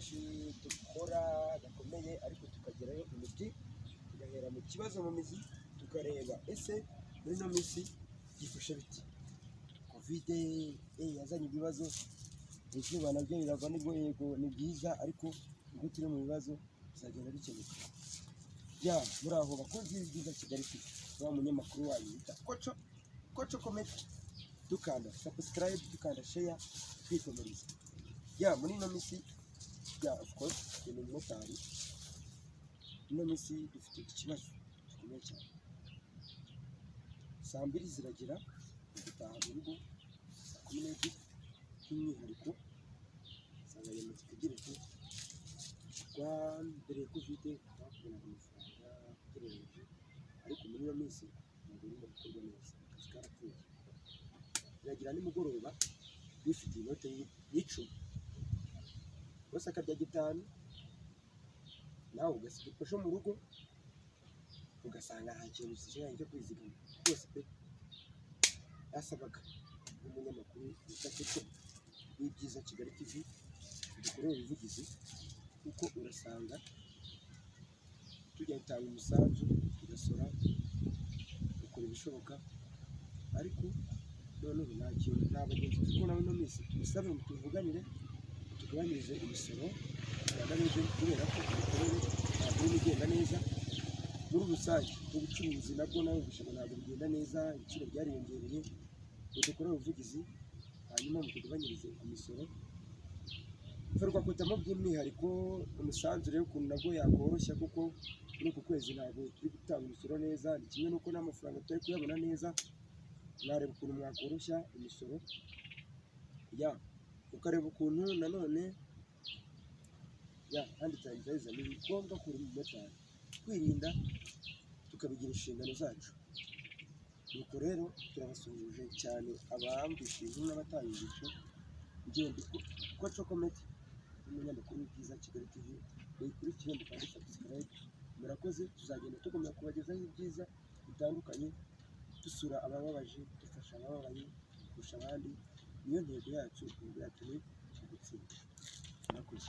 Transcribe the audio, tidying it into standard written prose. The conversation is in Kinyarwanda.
kenshi dukora gakomeye ariko tukagerayo imiti tugahera mu kibazo mu mizi tukareba ese muri ino minsi gifashe biti. Kovide yazanye ibibazo, izuba nabyo rirava nibwo yego ni byiza ariko ubwo turi mu bibazo bizagenda bikemuka. Muri aho bakunzi b'Ibyiza Kigali TV, wa munyamakuru wanyu bita Koco Comedy, dukanda subscribe, dukanda share, twikomereza. Muri ino minsi of course ni umumotari, ino minsi dufite ikibazo gikomeye cyane. Saa 2 ziragera dutaha mu rugo, saa 12 by'umwihariko insanganyamatsiko igira iti mbere ya Kovide twakubonaga amafaranga ugereranyije, ariko muri iyo minsi ntabwo birimo gukorwa neza, akazi karapfuye. Biragira nimugoroba bifitiye inote y'10, bose akarya 5, nawe ugasiga ipesho mu rugo ugasanga nta kintu usigaye cyo kwizigama rwose pe. Yasabaga umunyamakuru wita Koco w'Ibyiza Kigali TV dukorera ubuvugizi, kuko urasanga tujya gutanga umusanzu tugasora dukora ibishoboka, ariko noneho nta kintu, nta bagenzi turi kubona ino minsi. Tubisabe ngo tuvuganire tugabanyirize imisoro yagamije, kubera ko imikorere ntabwo irimo igenda neza muri rusange. Ubucuruzi nabwo nawe bushoboka ntabwo bigenda neza, ibiciro byariyongereye. Dukorera ubuvugizi hanyuma mutugabanyirize imisoro. Ferwakotamo by'umwihariko umusanzu rero ukuntu nabwo yakoroshya, kuko muri uku kwezi ntabwo turi gutanga imisoro neza, ni kimwe n'uko n'amafaranga tutari kuyabona neza. Mwareba ukuntu mwakoroshya imisoro, ukareba ukuntu nanone kandi cyane ni ngombwa kuri umumotari kwirinda tukabigira inshingano zacu. Nuko rero turabasuhuje cyane abambisha ibintu n'abatayumvisha. Igenda Koco Comedy n'umunyamakuru w'Ibyiza Kigali TV, muyikurikiye mukande subscribe. Murakoze, tuzagenda tugomba kubagezaho ibyiza bitandukanye, dusura abababaje, dufasha abababaye kurusha abandi. Niyo ntego yacu, intego yacu ni ugutsinda. Murakoze.